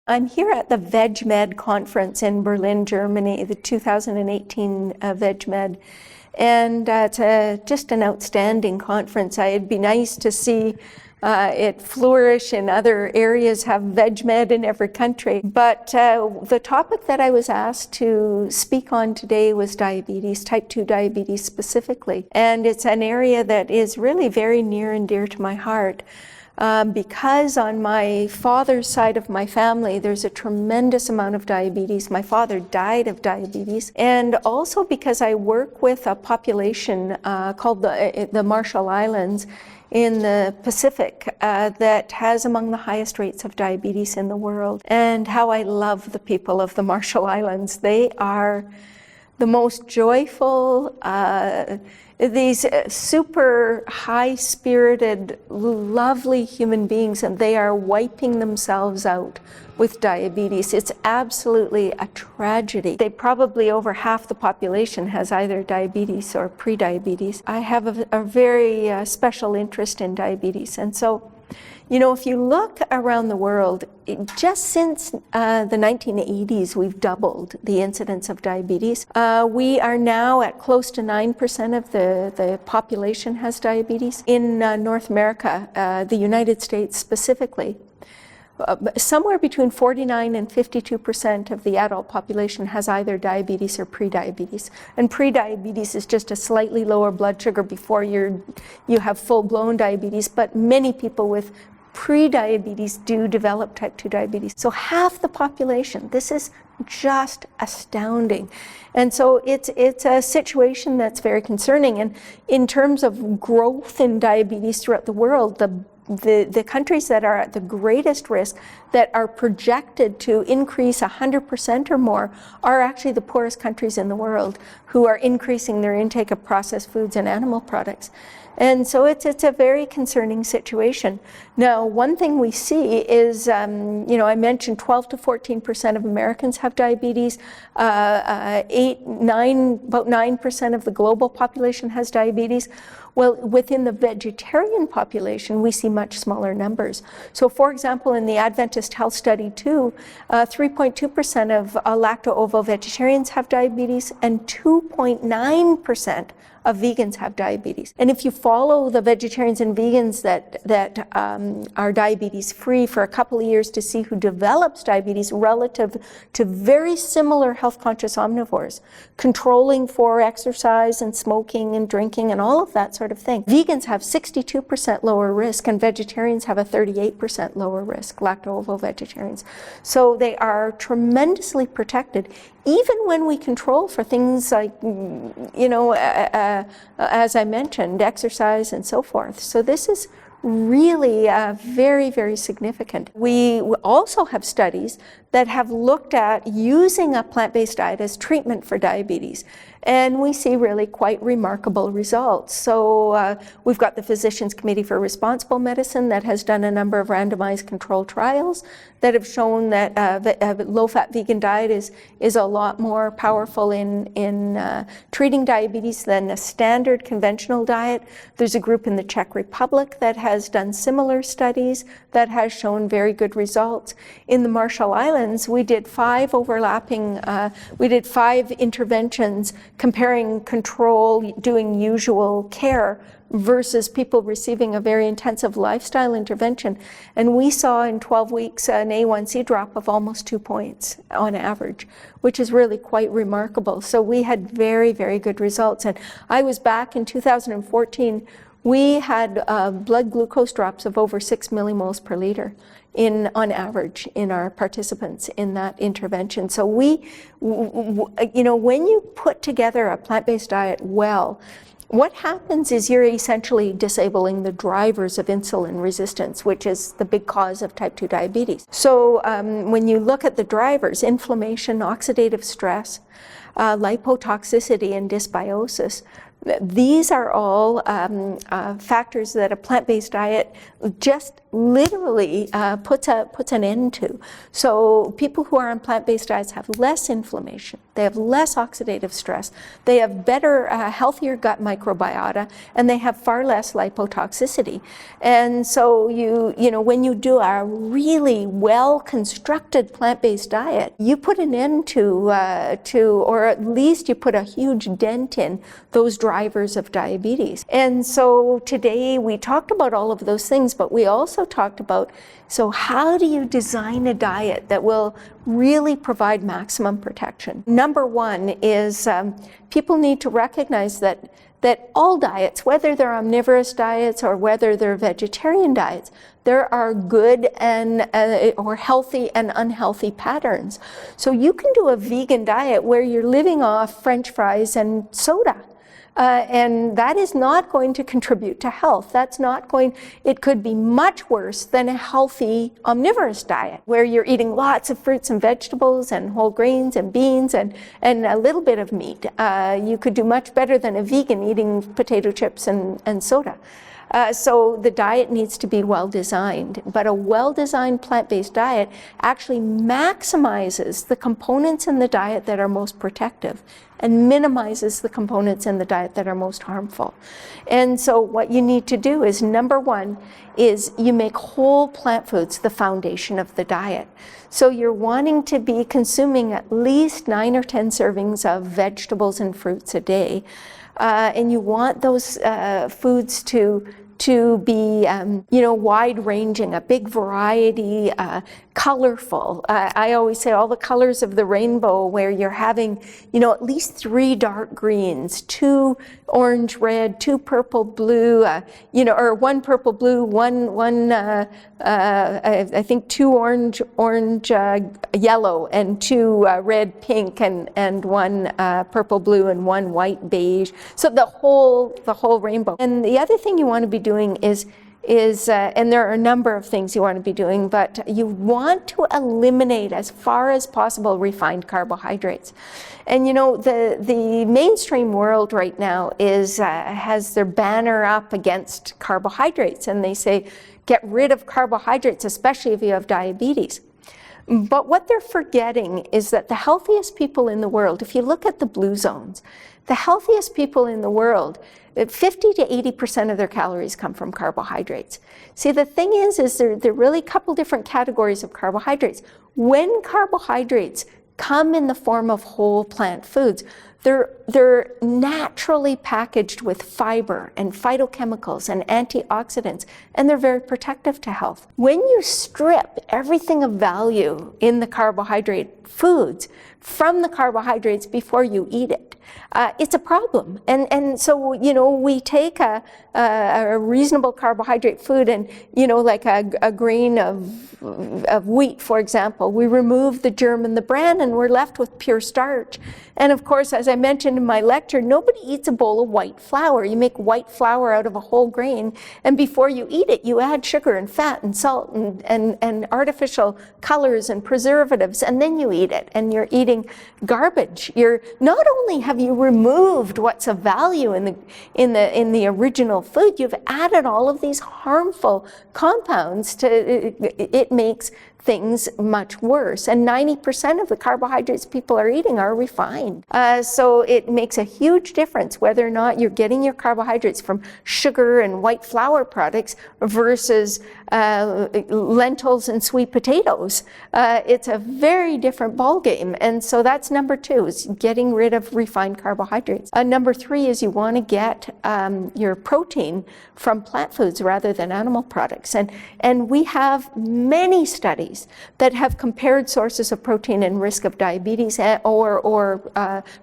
I'm here at the VegMed conference in Berlin, Germany, the 2018 VegMed, and it's just an outstanding conference. It'd be nice to see it flourish in other areas, have VegMed in every country. But the topic that I was asked to speak on today was diabetes, type 2 diabetes specifically. And it's an area that is really very near and dear to my heart. Because on my father's side of my family, there's a tremendous amount of diabetes. My father died of diabetes. And also because I work with a population called the Marshall Islands in the Pacific that has among the highest rates of diabetes in the world. And how I love the people of the Marshall Islands. They are the most joyful, these super high-spirited, lovely human beings, and they are wiping themselves out with diabetes. It's absolutely a tragedy. Probably over half the population has either diabetes or pre-diabetes. I have a very special interest in diabetes, and so, you know, if you look around the world, just since the 1980s, we've doubled the incidence of diabetes. We are now at close to 9% of the population has diabetes. In North America, the United States specifically, somewhere between 49 and 52% of the adult population has either diabetes or pre-diabetes. And pre-diabetes is just a slightly lower blood sugar before you have full-blown diabetes, but many people with pre-diabetes do develop type 2 diabetes. So half the population, this is just astounding. And so it's a situation that's very concerning. And in terms of growth in diabetes throughout the world, the countries that are at the greatest risk, that are projected to increase 100% or more, are actually the poorest countries in the world, who are increasing their intake of processed foods and animal products. And so it's a very concerning situation. Now, one thing we see is, you know, I mentioned 12 to 14% of Americans have diabetes. About 9% of the global population has diabetes. Well, within the vegetarian population, we see much smaller numbers. So, for example, in the Adventist Health Study 2, 3.2% of lacto-ovo vegetarians have diabetes, and 2.9% of vegans have diabetes. And if you follow the vegetarians and vegans that are diabetes-free for a couple of years to see who develops diabetes relative to very similar health-conscious omnivores, controlling for exercise and smoking and drinking and all of that sort of thing, vegans have 62% lower risk and vegetarians have a 38% lower risk, lacto-ovo vegetarians. So they are tremendously protected, even when we control for things like, you know, as I mentioned, exercise and so forth. So this is really very, very significant. We also have studies that have looked at using a plant-based diet as treatment for diabetes. And we see really quite remarkable results. So we've got the Physicians Committee for Responsible Medicine that has done a number of randomized controlled trials that have shown that a low-fat vegan diet is a lot more powerful in treating diabetes than a standard conventional diet. There's a group in the Czech Republic that has done similar studies that has shown very good results. In the Marshall Islands, we did 5 interventions comparing control, doing usual care, versus people receiving a very intensive lifestyle intervention. And we saw in 12 weeks an A1C drop of almost 2 points on average, which is really quite remarkable. So we had very, very good results. And I was back in 2014, we had blood glucose drops of over 6 millimoles per liter on average in our participants in that intervention. So you know, when you put together a plant-based diet well, what happens is you're essentially disabling the drivers of insulin resistance, which is the big cause of type 2 diabetes. So when you look at the drivers, inflammation, oxidative stress, lipotoxicity, and dysbiosis, these are all factors that a plant-based diet just literally puts an end to. So people who are on plant-based diets have less inflammation, they have less oxidative stress, they have better, healthier gut microbiota, and they have far less lipotoxicity. And so you know, when you do a really well-constructed plant-based diet, you put an end to, or at least you put a huge dent in those drivers of diabetes. And so today we talked about all of those things, but we also talked about, so how do you design a diet that will really provide maximum protection? Number one is people need to recognize that all diets, whether they're omnivorous diets or whether they're vegetarian diets, there are good and or healthy and unhealthy patterns. So you can do a vegan diet where you're living off French fries and soda. And that is not going to contribute to health. That's not going, it could be much worse than a healthy omnivorous diet where you're eating lots of fruits and vegetables and whole grains and beans and a little bit of meat. You could do much better than a vegan eating potato chips and soda. So the diet needs to be well designed, but a well-designed plant-based diet actually maximizes the components in the diet that are most protective and minimizes the components in the diet that are most harmful. And so what you need to do is, number one, is you make whole plant foods the foundation of the diet. So you're wanting to be consuming at least 9 or 10 servings of vegetables and fruits a day. And you want those foods to be, you know, wide-ranging, a big variety, colorful. I always say all the colors of the rainbow, where you're having, you know, at least 3 dark greens, 2 orange red, 2 purple blue, you know, or 1 purple blue, I think 2 orange yellow, and 2 red pink, and 1 purple blue, and 1 white beige. So the whole rainbow. And the other thing you want to be doing is and there are a number of things you want to be doing, but you want to eliminate as far as possible refined carbohydrates. And you know, the mainstream world right now has their banner up against carbohydrates, and they say, get rid of carbohydrates, especially if you have diabetes. But what they're forgetting is that the healthiest people in the world, if you look at the blue zones, the healthiest people in the world, 50 to 80% of their calories come from carbohydrates. See, the thing is there are really a couple different categories of carbohydrates. When carbohydrates come in the form of whole plant foods, they're naturally packaged with fiber and phytochemicals and antioxidants, and they're very protective to health. When you strip everything of value in the carbohydrate foods from the carbohydrates before you eat it, it's a problem. And so, you know, we take a reasonable carbohydrate food and, you know, like a grain of wheat, for example, we remove the germ and the bran and we're left with pure starch. And of course, as I mentioned in my lecture, nobody eats a bowl of white flour. You make white flour out of a whole grain, and before you eat it, you add sugar and fat and salt and artificial colors and preservatives, and then you eat it, and you're eating garbage. You're not only have you removed what's of value in the original food, you've added all of these harmful compounds to it makes things much worse. And 90% of the carbohydrates people are eating are refined. So it makes a huge difference whether or not you're getting your carbohydrates from sugar and white flour products versus lentils and sweet potatoes. It's a very different ballgame. And so that's number 2, is getting rid of refined carbohydrates. Number 3 is you want to get your protein from plant foods rather than animal products. And we have many studies that have compared sources of protein and risk of diabetes or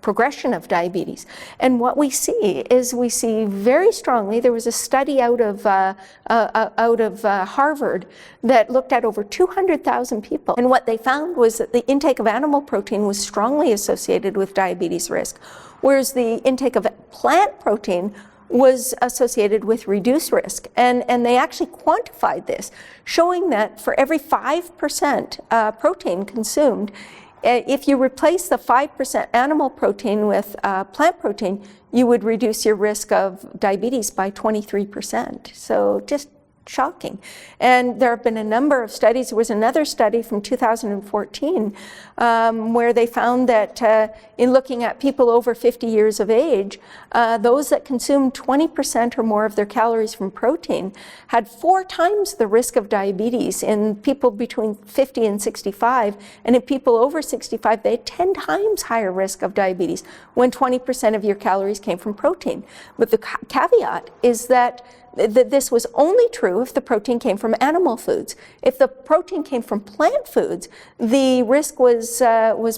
progression of diabetes. And what we see is very strongly, there was a study out of Harvard that looked at over 200,000 people. And what they found was that the intake of animal protein was strongly associated with diabetes risk, whereas the intake of plant protein was associated with reduced risk. And they actually quantified this, showing that for every 5% protein consumed, if you replace the 5% animal protein with plant protein, you would reduce your risk of diabetes by 23%. So just shocking. And there have been a number of studies. There was another study from 2014 where they found that in looking at people over 50 years of age, those that consumed 20% or more of their calories from protein had 4 times the risk of diabetes in people between 50 and 65, and in people over 65, they had 10 times higher risk of diabetes when 20% of your calories came from protein. But the caveat is that this was only true if the protein came from animal foods. If the protein came from plant foods, the risk was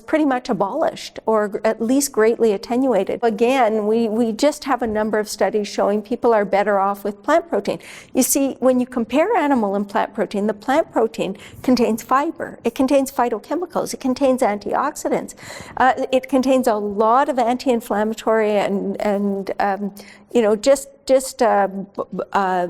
pretty much abolished, or at least greatly attenuated. Again, we just have a number of studies showing people are better off with plant protein. You see, when you compare animal and plant protein, the plant protein contains fiber, it contains phytochemicals, it contains antioxidants, it contains a lot of anti-inflammatory and just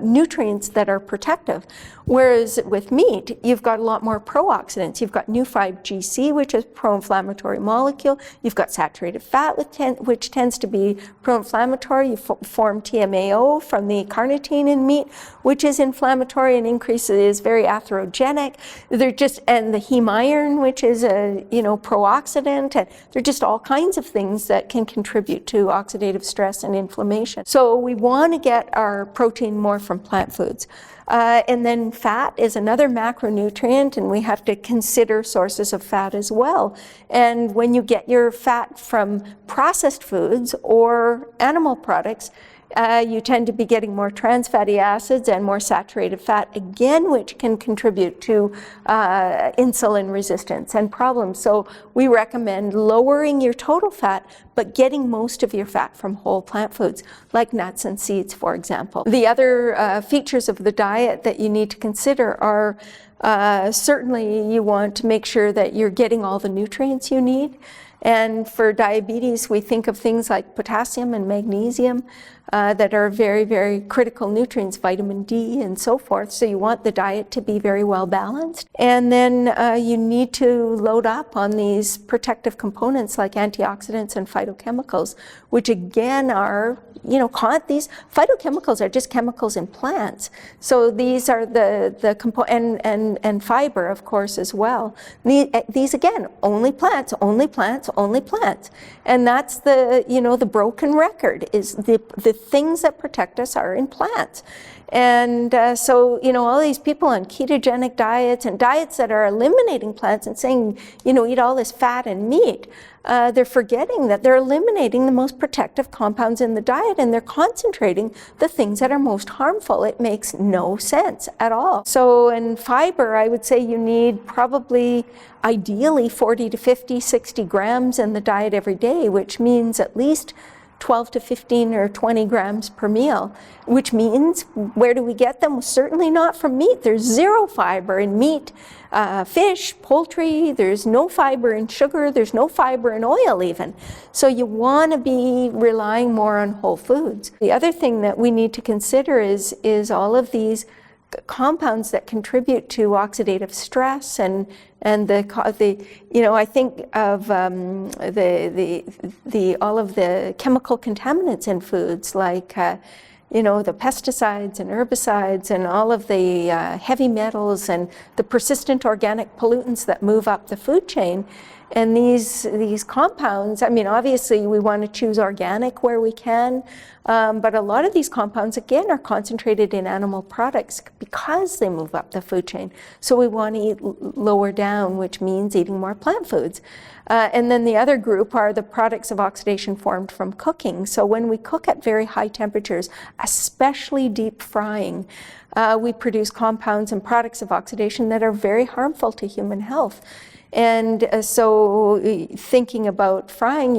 nutrients that are protective. Whereas with meat, you've got a lot more pro-oxidants. You've got new 5-GC, which is a pro-inflammatory molecule. You've got saturated fat, which tends to be pro-inflammatory. You form TMAO from the carnitine in meat, which is inflammatory and is very atherogenic. And the heme iron, which is a pro-oxidant. And there are just all kinds of things that can contribute to oxidative stress and inflammation. So we want to get our protein more from plant foods. And then fat is another macronutrient, and we have to consider sources of fat as well. And when you get your fat from processed foods or animal products, you tend to be getting more trans fatty acids and more saturated fat, again, which can contribute to insulin resistance and problems. So we recommend lowering your total fat, but getting most of your fat from whole plant foods, like nuts and seeds, for example. The other features of the diet that you need to consider are certainly you want to make sure that you're getting all the nutrients you need. And for diabetes, we think of things like potassium and magnesium that are very, very critical nutrients, vitamin D and so forth. So you want the diet to be very well balanced. And then you need to load up on these protective components like antioxidants and phytochemicals, which again are, these phytochemicals are just chemicals in plants. So these are the component, and fiber, of course, as well. These again, only plants, only plants, only plants. And that's the broken record, is the things that protect us are in plants. And so, all these people on ketogenic diets and diets that are eliminating plants and saying, eat all this fat and meat, they're forgetting that they're eliminating the most protective compounds in the diet, and they're concentrating the things that are most harmful. It makes no sense at all. So in fiber, I would say you need probably, ideally, 40 to 50, 60 grams in the diet every day, which means at least 12 to 15 or 20 grams per meal, which means, where do we get them? Certainly not from meat. There's zero fiber in meat, fish, poultry. There's no fiber in sugar. There's no fiber in oil even. So you want to be relying more on whole foods. The other thing that we need to consider is all of these compounds that contribute to oxidative stress and I think of all of the chemical contaminants in foods, like the pesticides and herbicides and all of the heavy metals and the persistent organic pollutants that move up the food chain. And these compounds, obviously we want to choose organic where we can, but a lot of these compounds, again, are concentrated in animal products because they move up the food chain. So we want to eat lower down, which means eating more plant foods. And then the other group are the products of oxidation formed from cooking. So when we cook at very high temperatures, especially deep frying, we produce compounds and products of oxidation that are very harmful to human health. And so thinking about frying,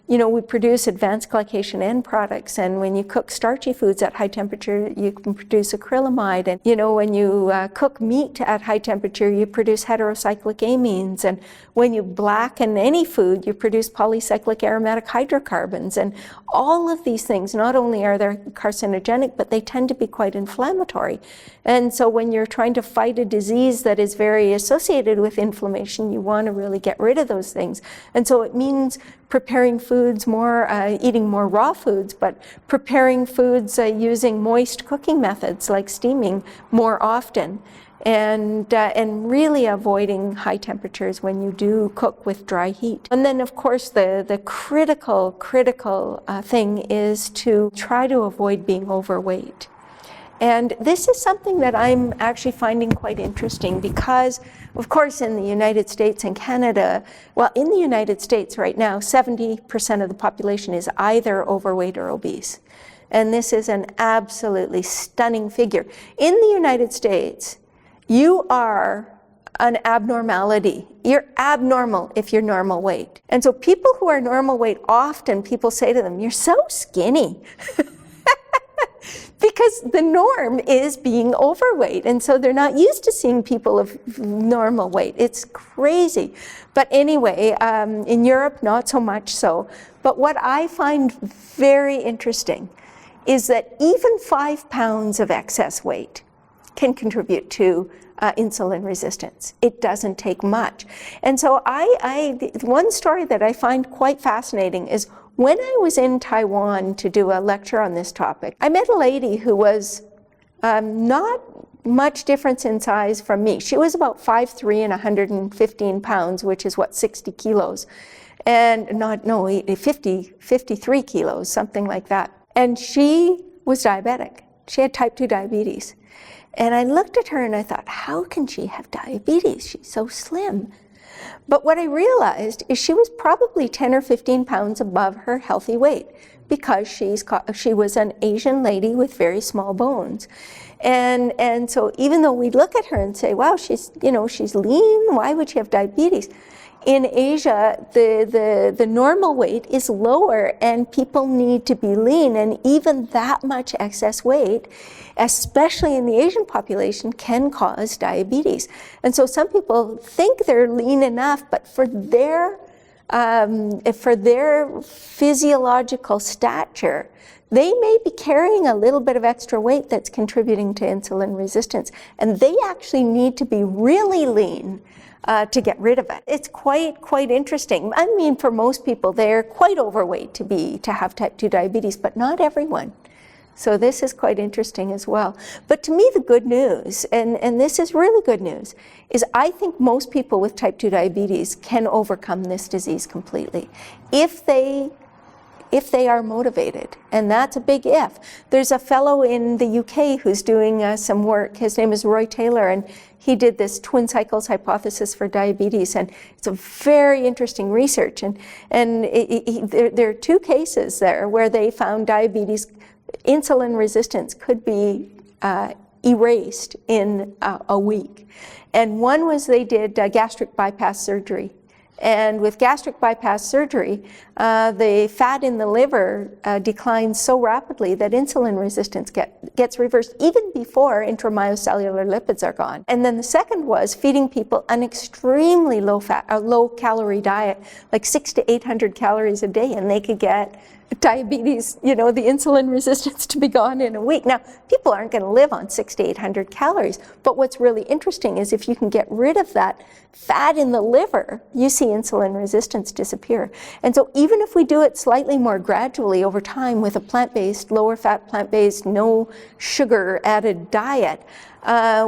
we produce advanced glycation end products, and when you cook starchy foods at high temperature, you can produce acrylamide. And when you cook meat at high temperature, you produce heterocyclic amines. And when you blacken any food, you produce polycyclic aromatic hydrocarbons. And all of these things, not only are they carcinogenic, but they tend to be quite inflammatory. inflammatory. And so when you're trying to fight a disease that is very associated with inflammation, you want to really get rid of those things. And so it means preparing foods more, eating more raw foods, but preparing foods using moist cooking methods like steaming more often. And really avoiding high temperatures when you do cook with dry heat. And then, of course, the critical thing is to try to avoid being overweight. And this is something that I'm actually finding quite interesting because, of course, in the United States and Canada, well, in the United States right now, 70% of the population is either overweight or obese. And this is an absolutely stunning figure. In the United States, you are an abnormality. You're abnormal if you're normal weight. And so people who are normal weight, often people say to them, you're so skinny. Because the norm is being overweight. And so they're not used to seeing people of normal weight. It's crazy. But anyway, in Europe, not so much so. But what I find very interesting is that even 5 pounds of excess weight can contribute to insulin resistance. It doesn't take much. And so one story that I find quite fascinating is when I was in Taiwan to do a lecture on this topic, I met a lady who was not much difference in size from me. She was about 5'3" and 115 pounds, which is what, 60 kilos. And 53 kilos, something like that. And she was diabetic. She had type 2 diabetes. And I looked at her and I thought, how can she have diabetes? She's so slim. But what I realized is she was probably 10 or 15 pounds above her healthy weight because she was an Asian lady with very small bones. And so even though we look at her and say, wow, she's lean, why would she have diabetes? In Asia, the normal weight is lower and people need to be lean, and even that much excess weight, especially in the Asian population, can cause diabetes. And so some people think they're lean enough, but for their physiological stature, they may be carrying a little bit of extra weight that's contributing to insulin resistance, and they actually need to be really lean to get rid of it. It's quite interesting. I mean, for most people, they're quite overweight to have type 2 diabetes, but not everyone. So this is quite interesting as well. But to me, the good news, and this is really good news, is I think most people with type 2 diabetes can overcome this disease completely if they are motivated, and that's a big if. There's a fellow in the UK who's doing some work. His name is Roy Taylor, and he did this twin cycles hypothesis for diabetes, and it's a very interesting research. And there are 2 cases there where they found diabetes, insulin resistance could be erased in a week. And one was they did gastric bypass surgery. And with gastric bypass surgery, the fat in the liver declines so rapidly that insulin resistance gets reversed even before intramyocellular lipids are gone. And then the second was feeding people an extremely low calorie diet, like 600 to 800 calories a day, and they could get diabetes, the insulin resistance to be gone in a week. Now, people aren't going to live on 600 to 800 calories, but what's really interesting is if you can get rid of that fat in the liver, you see insulin resistance disappear. And so even if we do it slightly more gradually over time with a plant-based, lower fat, plant-based, no sugar added diet,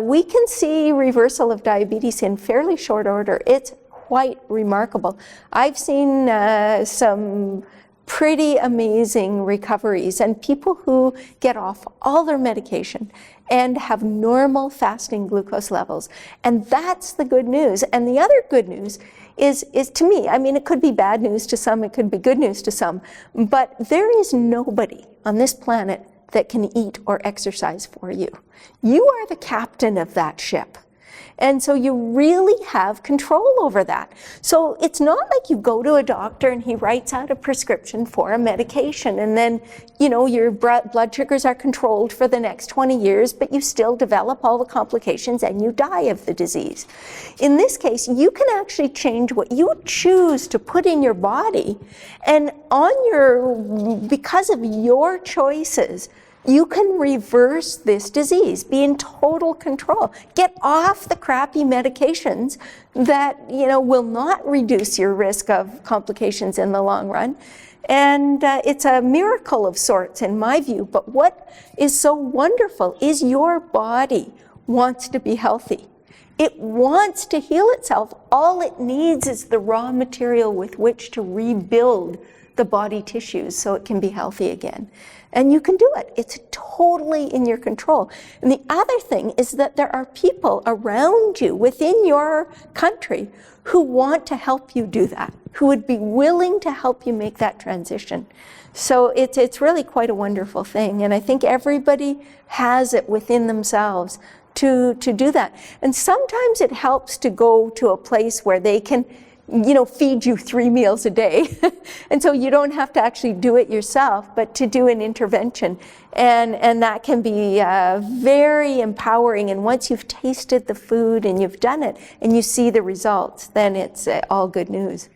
we can see reversal of diabetes in fairly short order. It's quite remarkable. I've seen some pretty amazing recoveries, and people who get off all their medication and have normal fasting glucose levels. And that's the good news. And the other good news is to me, I mean, it could be bad news to some, it could be good news to some, but there is nobody on this planet that can eat or exercise for you. You are the captain of that ship. And so you really have control over that. So it's not like you go to a doctor and he writes out a prescription for a medication and then, your blood sugars are controlled for the next 20 years, but you still develop all the complications and you die of the disease. In this case, you can actually change what you choose to put in your body, and because of your choices, you can reverse this disease, be in total control. Get off the crappy medications that, will not reduce your risk of complications in the long run. And it's a miracle of sorts in my view, but what is so wonderful is your body wants to be healthy. It wants to heal itself. All it needs is the raw material with which to rebuild the body tissues so it can be healthy again. And you can do it. It's totally in your control. And the other thing is that there are people around you within your country who want to help you do that, who would be willing to help you make that transition. So it's really quite a wonderful thing. And I think everybody has it within themselves to do that. And sometimes it helps to go to a place where they can feed you 3 meals a day. And so you don't have to actually do it yourself, but to do an intervention. And that can be very empowering. And once you've tasted the food and you've done it and you see the results, then it's all good news.